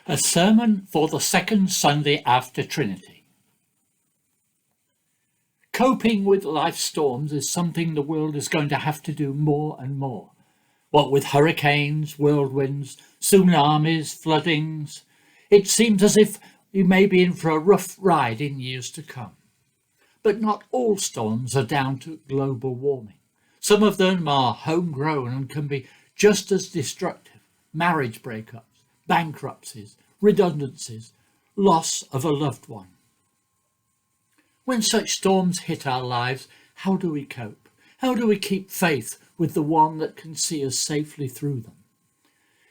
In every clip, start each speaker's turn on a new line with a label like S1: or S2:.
S1: A sermon for the second Sunday after Trinity. Coping with life storms is something the world is going to have to do more and more. What with hurricanes, whirlwinds, tsunamis, floodings, it seems as if we may be in for a rough ride in years to come. But not all storms are down to global warming. Some of them are homegrown and can be just as destructive. Marriage breakups, bankruptcies, redundancies, loss of a loved one. When such storms hit our lives, how do we cope? How do we keep faith with the one that can see us safely through them?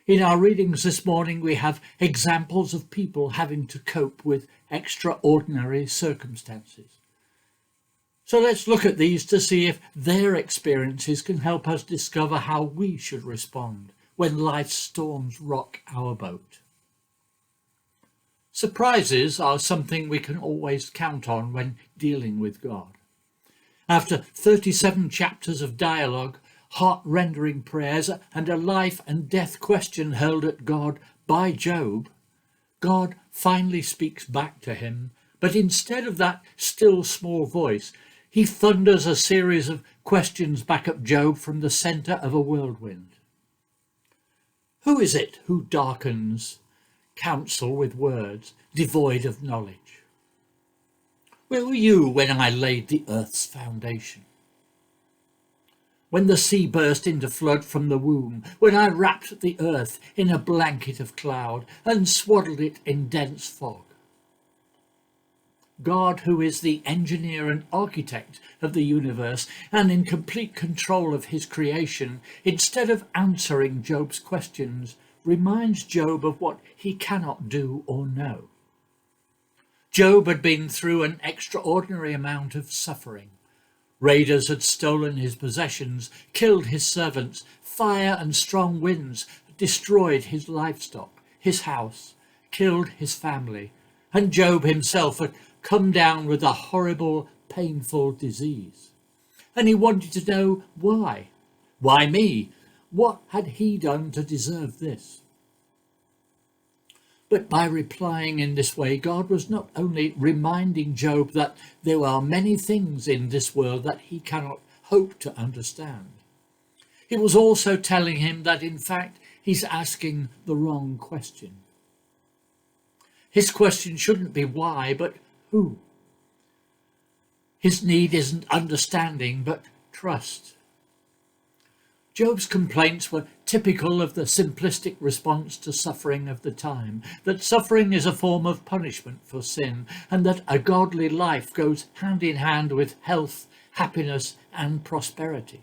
S1: In our readings this morning, we have examples of people having to cope with extraordinary circumstances. So let's look at these to see if their experiences can help us discover how we should respond when life's storms rock our boat. Surprises are something we can always count on when dealing with God. After 37 chapters of dialogue, heart-rending prayers, and a life and death question hurled at God by Job, God finally speaks back to him, but instead of that still small voice, he thunders a series of questions back at Job from the centre of a whirlwind. Who is it who darkens counsel with words, devoid of knowledge? Where were you when I laid the earth's foundation? When the sea burst into flood from the womb, when I wrapped the earth in a blanket of cloud and swaddled it in dense fog? God, who is the engineer and architect of the universe and in complete control of his creation, instead of answering Job's questions, reminds Job of what he cannot do or know. Job had been through an extraordinary amount of suffering. Raiders had stolen his possessions, killed his servants, fire and strong winds destroyed his livestock, his house, killed his family, and Job himself had come down with a horrible, painful disease. And he wanted to know why. Why me? What had he done to deserve this? But by replying in this way, God was not only reminding Job that there are many things in this world that he cannot hope to understand. He was also telling him that in fact he's asking the wrong question. His question shouldn't be why, but who? His need isn't understanding, but trust. Job's complaints were typical of the simplistic response to suffering of the time, that suffering is a form of punishment for sin, and that a godly life goes hand in hand with health, happiness, and prosperity.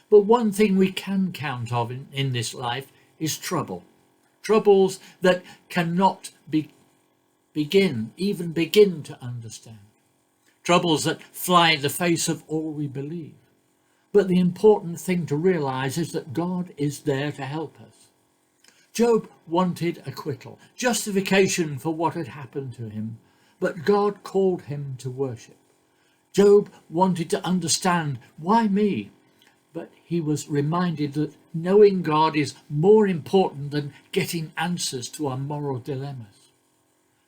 S1: But one thing we can count on in this life is trouble. Troubles that cannot begin to understand. Troubles that fly in the face of all we believe. But the important thing to realize is that God is there to help us. Job wanted acquittal, justification for what had happened to him, but God called him to worship. Job wanted to understand, why me? But he was reminded that knowing God is more important than getting answers to our moral dilemmas.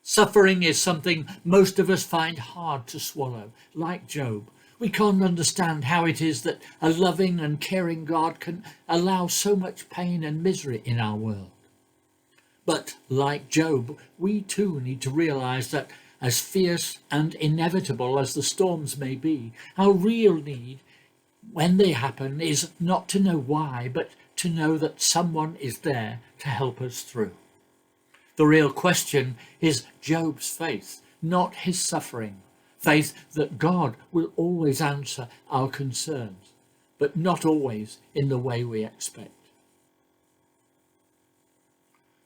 S1: Suffering is something most of us find hard to swallow. Like Job, we can't understand how it is that a loving and caring God can allow so much pain and misery in our world. But like Job, we too need to realize that as fierce and inevitable as the storms may be, our real need when they happen is not to know why, but to know that someone is there to help us through. The real question is Job's faith, not his suffering. Faith that God will always answer our concerns, but not always in the way we expect.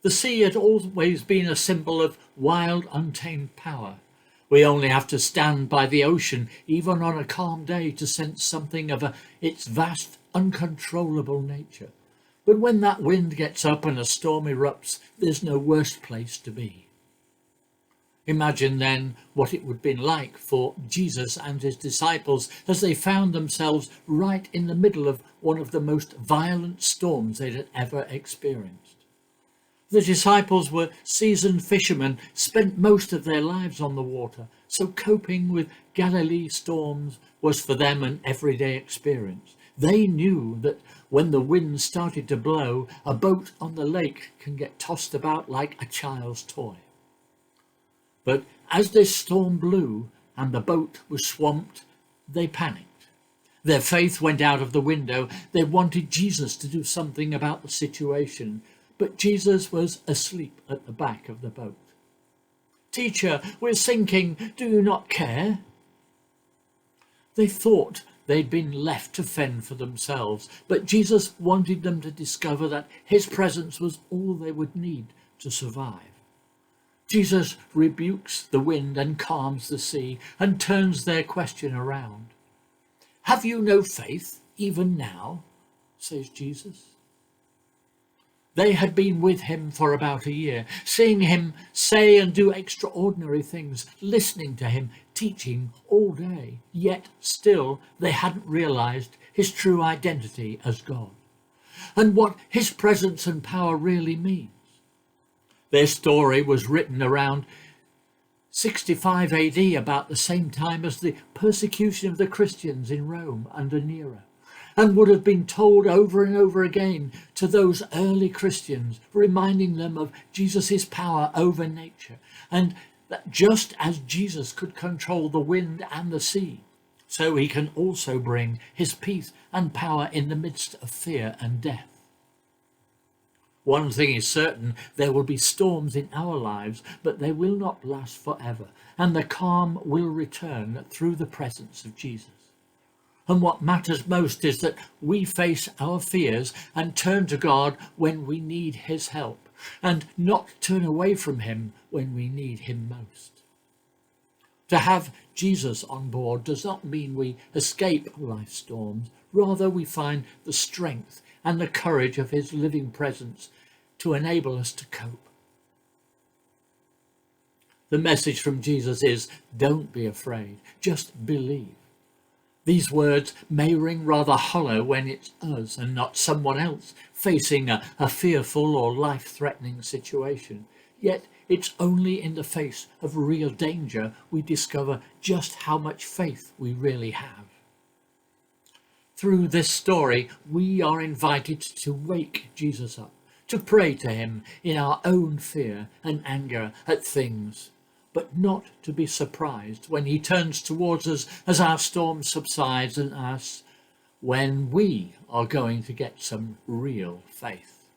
S1: The sea had always been a symbol of wild, untamed power. We only have to stand by the ocean, even on a calm day, to sense something of its vast, uncontrollable nature. But when that wind gets up and a storm erupts, there's no worse place to be. Imagine then what it would have been like for Jesus and his disciples as they found themselves right in the middle of one of the most violent storms they'd ever experienced. The disciples were seasoned fishermen, spent most of their lives on the water, so coping with Galilee storms was for them an everyday experience. They knew that when the wind started to blow, a boat on the lake can get tossed about like a child's toy. But as this storm blew and the boat was swamped, they panicked. Their faith went out of the window. They wanted Jesus to do something about the situation, but Jesus was asleep at the back of the boat. "Teacher, we're sinking. Do you not care?" They thought they'd been left to fend for themselves, but Jesus wanted them to discover that his presence was all they would need to survive. Jesus rebukes the wind and calms the sea and turns their question around. "Have you no faith even now?" says Jesus. They had been with him for about a year, seeing him say and do extraordinary things, listening to him, teaching all day. Yet still they hadn't realized his true identity as God and what his presence and power really means. Their story was written around 65 AD, about the same time as the persecution of the Christians in Rome under Nero, and would have been told over and over again to those early Christians, reminding them of Jesus' power over nature, and that just as Jesus could control the wind and the sea, so he can also bring his peace and power in the midst of fear and death. One thing is certain, there will be storms in our lives, but they will not last forever, and the calm will return through the presence of Jesus. And what matters most is that we face our fears and turn to God when we need his help, and not turn away from him when we need him most. To have Jesus on board does not mean we escape life's storms. Rather, we find the strength and the courage of his living presence to enable us to cope. The message from Jesus is, don't be afraid, just believe. These words may ring rather hollow when it's us and not someone else facing a fearful or life-threatening situation. Yet it's only in the face of real danger we discover just how much faith we really have. Through this story, we are invited to wake Jesus up, to pray to him in our own fear and anger at things, but not to be surprised when he turns towards us as our storm subsides and asks when we are going to get some real faith.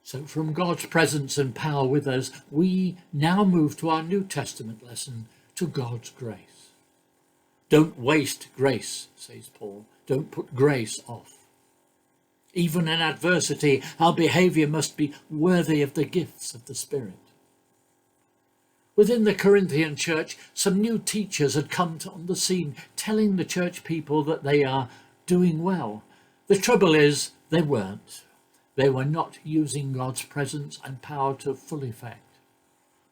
S1: So from God's presence and power with us, we now move to our New Testament lesson, to God's grace. Don't waste grace, says Paul. Don't put grace off. Even in adversity, our behaviour must be worthy of the gifts of the Spirit. Within the Corinthian church, some new teachers had come on the scene, telling the church people that they are doing well. The trouble is, they weren't. They were not using God's presence and power to full effect.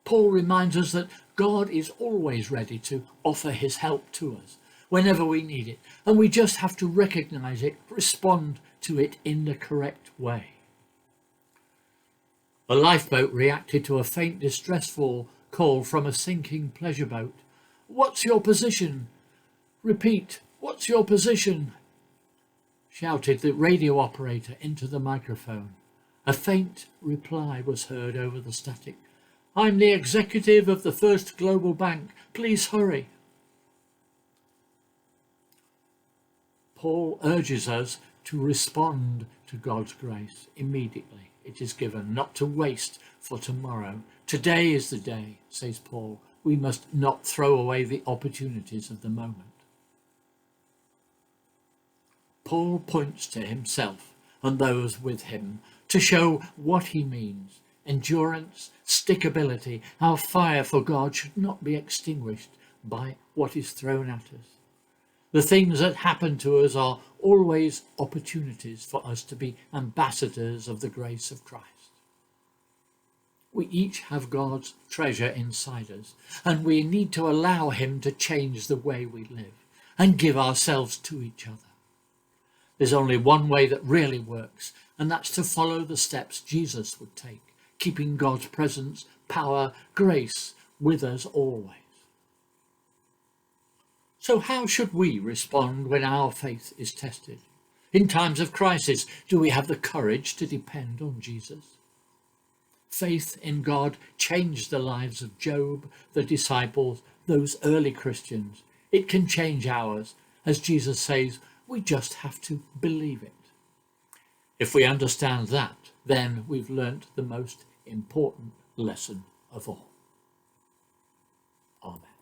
S1: Paul reminds us that God is always ready to offer his help to us whenever we need it, and we just have to recognise it, respond to it in the correct way. A lifeboat reacted to a faint distressful call from a sinking pleasure boat. "What's your position?" "Repeat, what's your position?" shouted the radio operator into the microphone. A faint reply was heard over the static. "I'm the executive of the First Global Bank. Please hurry." Paul urges us to respond to God's grace immediately. It is given, not to waste for tomorrow. Today is the day, says Paul. We must not throw away the opportunities of the moment. Paul points to himself and those with him to show what he means. Endurance, stickability, our fire for God should not be extinguished by what is thrown at us. The things that happen to us are always opportunities for us to be ambassadors of the grace of Christ. We each have God's treasure inside us, and we need to allow him to change the way we live and give ourselves to each other. There's only one way that really works, and that's to follow the steps Jesus would take, keeping God's presence, power, grace with us always. So how should we respond when our faith is tested? In times of crisis, do we have the courage to depend on Jesus? Faith in God changed the lives of Job, the disciples, those early Christians. It can change ours. As Jesus says, we just have to believe it. If we understand that, then we've learnt the most important lesson of all. Amen.